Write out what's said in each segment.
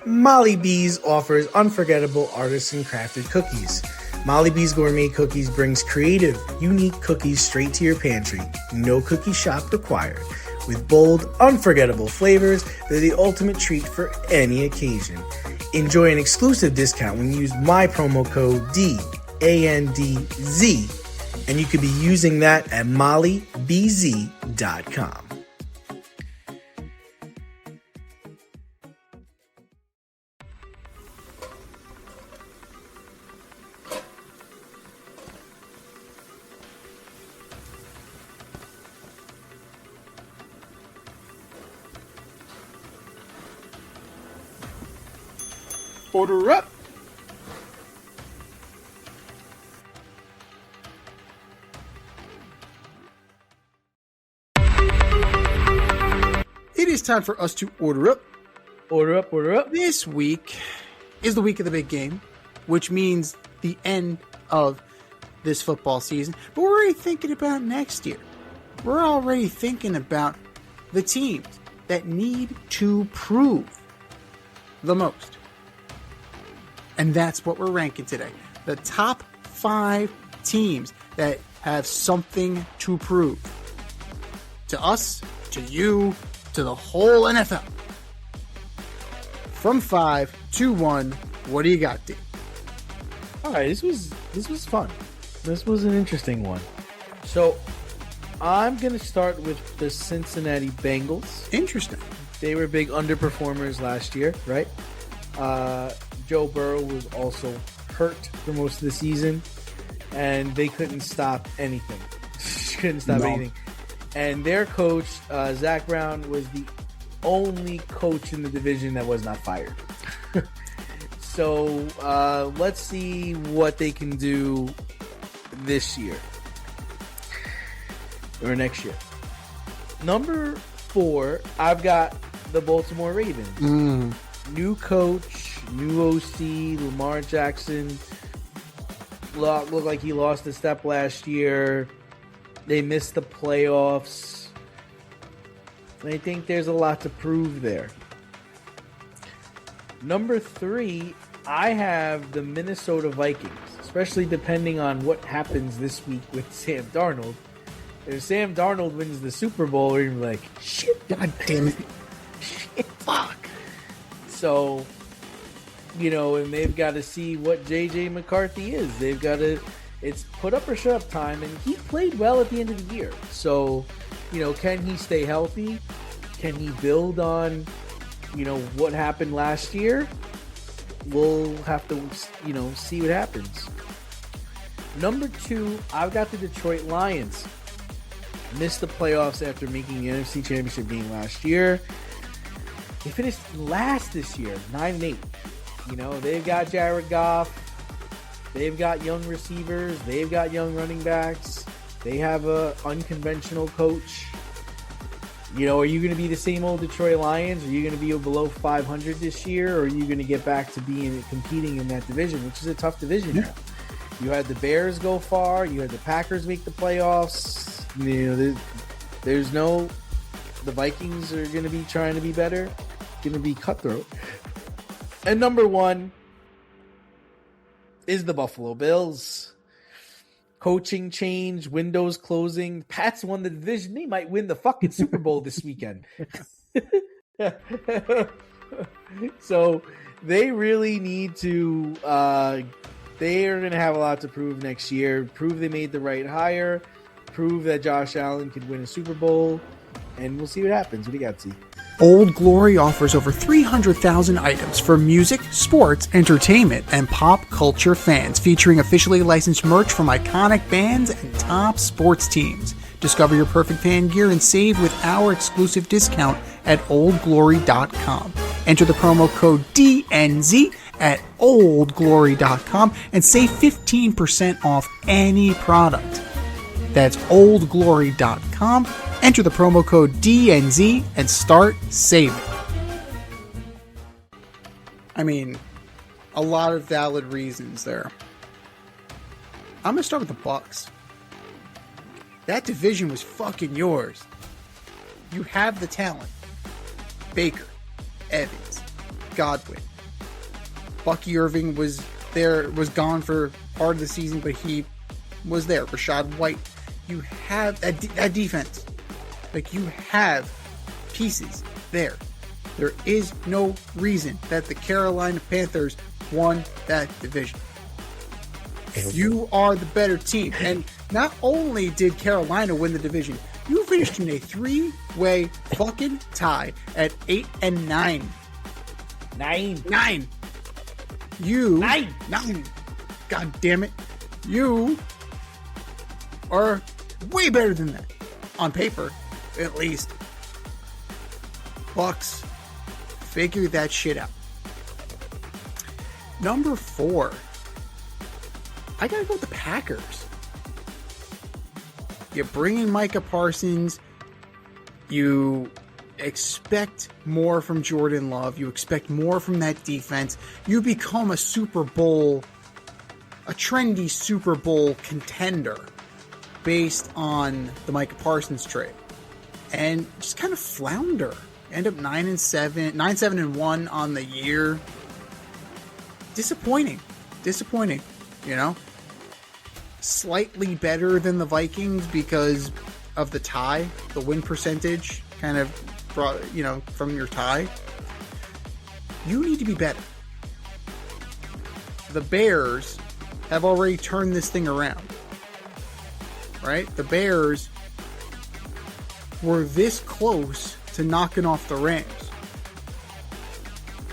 Molly Bees offers unforgettable artisan crafted cookies. Molly Bees Gourmet Cookies brings creative, unique cookies straight to your pantry. No cookie shop required. With bold, unforgettable flavors, they're the ultimate treat for any occasion. Enjoy an exclusive discount when you use my promo code DANDZ, and you could be using that at mollybz.com. Order up. It is time for us to order up. Order up, order up. This week is the week of the big game, which means the end of this football season. But we're already thinking about next year. We're already thinking about the teams that need to prove the most. And that's what we're ranking today. The top 5 teams that have something to prove. To us, to you, to the whole NFL. From 5 to 1, what do you got, D? All right, this was fun. This was an interesting one. So, I'm going to start with the Cincinnati Bengals. Interesting. They were big underperformers last year, right? Joe Burrow was also hurt for most of the season, and they couldn't stop anything. Anything. And their coach, Zach Brown, was the only coach in the division that was not fired. So let's see what they can do this year or next year. Number 4, I've got the Baltimore Ravens. New coach, new OC, Lamar Jackson looked like he lost a step last year. They missed the playoffs. I think there's a lot to prove there. Number 3, I have the Minnesota Vikings, especially depending on what happens this week with Sam Darnold. If Sam Darnold wins the Super Bowl, we're going to be like, shit, god damn it. Shit, fuck. So, and they've got to see what J.J. McCarthy is. They've got to, it's put up or shut up time, and he played well at the end of the year. So, can he stay healthy? Can he build on, what happened last year? We'll have to, see what happens. Number 2, I've got the Detroit Lions. Missed the playoffs after making the NFC Championship game last year. They finished last this year, 9-8. They've got Jared Goff. They've got young receivers. They've got young running backs. They have a unconventional coach. Are you going to be the same old Detroit Lions? Are you going to be below 500 this year? Or are you going to get back to competing in that division, which is a tough division now? You had the Bears go far. You had the Packers make the playoffs. There's no... The Vikings are going to be trying to be better. Going to be cutthroat. And number 1 is the Buffalo Bills. Coaching change, windows closing. Pats won the division. They might win the fucking Super Bowl this weekend. So they really need to... they are going to have a lot to prove next year. Prove they made the right hire. Prove that Josh Allen could win a Super Bowl. And we'll see what happens. What do you got, T? Old Glory offers over 300,000 items for music, sports, entertainment, and pop culture fans, featuring officially licensed merch from iconic bands and top sports teams. Discover your perfect fan gear and save with our exclusive discount at oldglory.com. Enter the promo code DNZ at oldglory.com and save 15% off any product. That's oldglory.com. Enter the promo code DNZ and start saving. I mean, a lot of valid reasons there. I'm going to start with the Bucks. That division was fucking yours. You have the talent. Baker, Evans, Godwin, Bucky Irving was gone for part of the season, but he was there. Rashad White. You have that defense. Like, you have pieces there. There is no reason that the Carolina Panthers won that division. You are the better team. And not only did Carolina win the division, you finished in a 3-way fucking tie at 8-9. 9. You 9. God damn it. You are way better than that. On paper, at least. Bucks, figure that shit out. Number 4. I gotta go with the Packers. You bring in Micah Parsons. You expect more from Jordan Love. You expect more from that defense. You become a trendy Super Bowl contender based on the Micah Parsons trade. And just kind of flounder. End up 9-7-1 on the year. Disappointing, you know? Slightly better than the Vikings because of the tie, the win percentage kind of brought, from your tie. You need to be better. The Bears have already turned this thing around, right? The Bears were this close to knocking off the Rams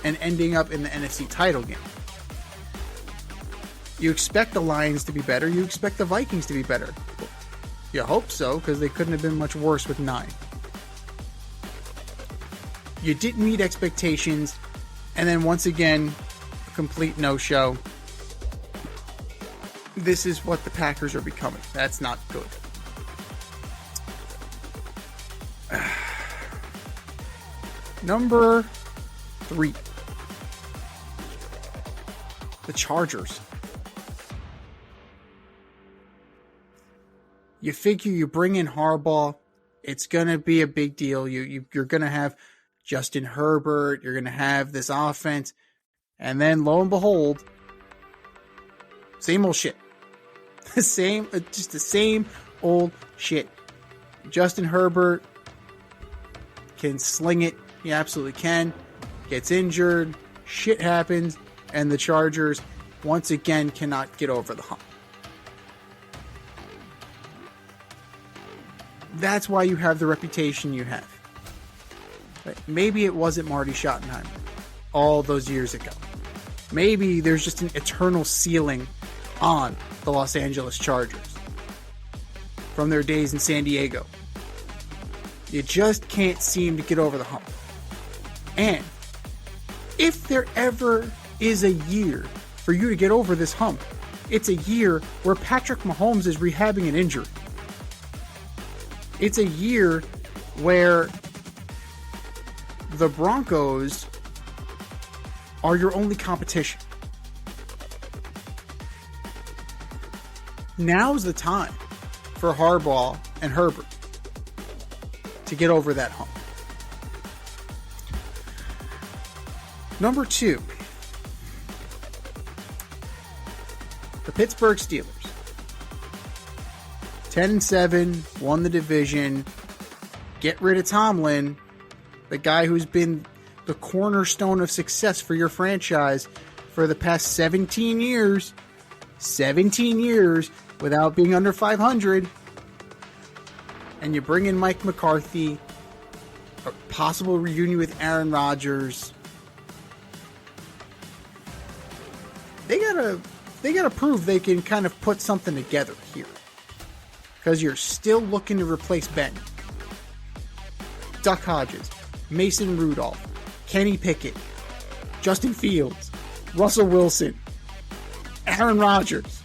and ending up in the NFC title game. You expect the Lions to be better. You expect the Vikings to be better. You hope so, because they couldn't have been much worse with 9. You didn't meet expectations, and then once again, a complete no-show. This is what the Packers are becoming. That's not good. Number 3. The Chargers. You figure you bring in Harbaugh, it's going to be a big deal. You're going to have Justin Herbert. You're going to have this offense. And then, lo and behold, same old shit. Just the same old shit. Justin Herbert can sling it. He absolutely can. Gets injured. Shit happens. And the Chargers, once again, cannot get over the hump. That's why you have the reputation you have. But maybe it wasn't Marty Schottenheimer all those years ago. Maybe there's just an eternal ceiling on the Los Angeles Chargers from their days in San Diego. You just can't seem to get over the hump. And if there ever is a year for you to get over this hump, it's a year where Patrick Mahomes is rehabbing an injury. It's a year where the Broncos are your only competition. Now's the time for Harbaugh and Herbert to get over that hump. Number 2, the Pittsburgh Steelers. 10-7, won the division. Get rid of Tomlin, the guy who's been the cornerstone of success for your franchise for the past 17 years. 17 years without being under 500. And you bring in Mike McCarthy, a possible reunion with Aaron Rodgers. They gotta prove they can kind of put something together here. Because you're still looking to replace Ben. Duck Hodges, Mason Rudolph, Kenny Pickett, Justin Fields, Russell Wilson, Aaron Rodgers.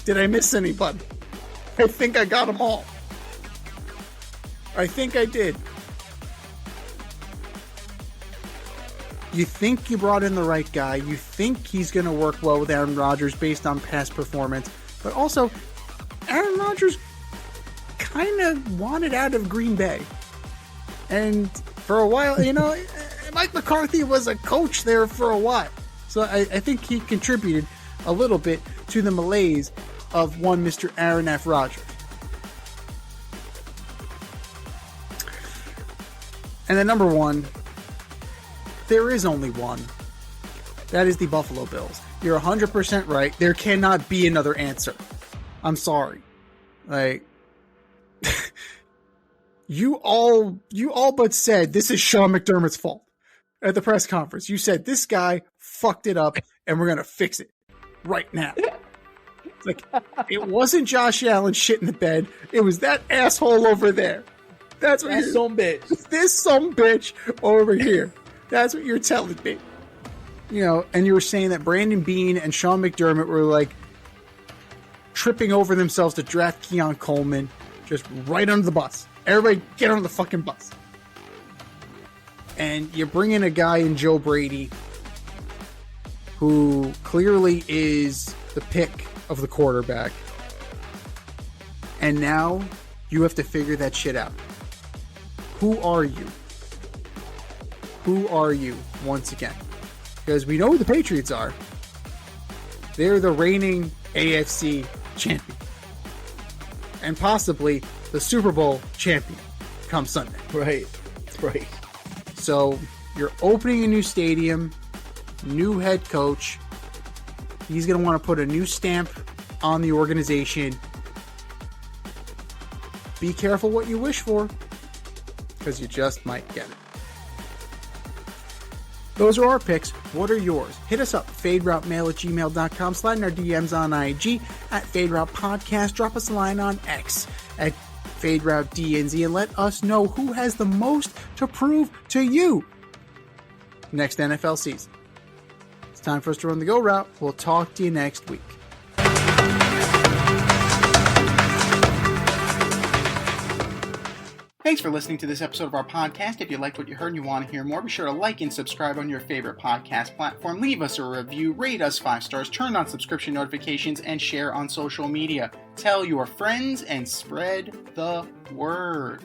Did I miss anybody? I think I got them all. I think I did. You think you brought in the right guy. You think he's going to work well with Aaron Rodgers based on past performance. But also, Aaron Rodgers kind of wanted out of Green Bay. And for a while, Mike McCarthy was a coach there for a while. So I think he contributed a little bit to the malaise of one Mr. Aaron F. Rodgers. And then number one, there is only one. That is the Buffalo Bills. You're 100% right. There cannot be another answer. I'm sorry. Like, you all but said this is Sean McDermott's fault at the press conference. You said this guy fucked it up and we're going to fix it right now. Like, it wasn't Josh Allen shit in the bed. It was that asshole over there. That's what you're... some bitch. This some bitch over here. That's what you're telling me. You know, and you were saying that Brandon Beane and Sean McDermott were like tripping over themselves to draft Keon Coleman, just right under the bus. Everybody get on the fucking bus. And you bring in a guy in Joe Brady who clearly is the pick of the quarterback. And now you have to figure that shit out. Who are you? Who are you once again? Because we know who the Patriots are. They're the reigning AFC champion. And possibly the Super Bowl champion come Sunday. Right. So you're opening a new stadium, new head coach. He's going to want to put a new stamp on the organization. Be careful what you wish for, because you just might get it. Those are our picks. What are yours? Hit us up, faderoutemail@gmail.com. Slide in our DMs on IG at FadeRoutePodcast. Drop us a line on X at FadeRouteDNZ and let us know who has the most to prove to you next NFL season. It's time for us to run the go route. We'll talk to you next week. Thanks for listening to this episode of our podcast. If you liked what you heard and you want to hear more, be sure to like and subscribe on your favorite podcast platform. Leave us a review, rate us 5 stars, turn on subscription notifications, and share on social media. Tell your friends and spread the word.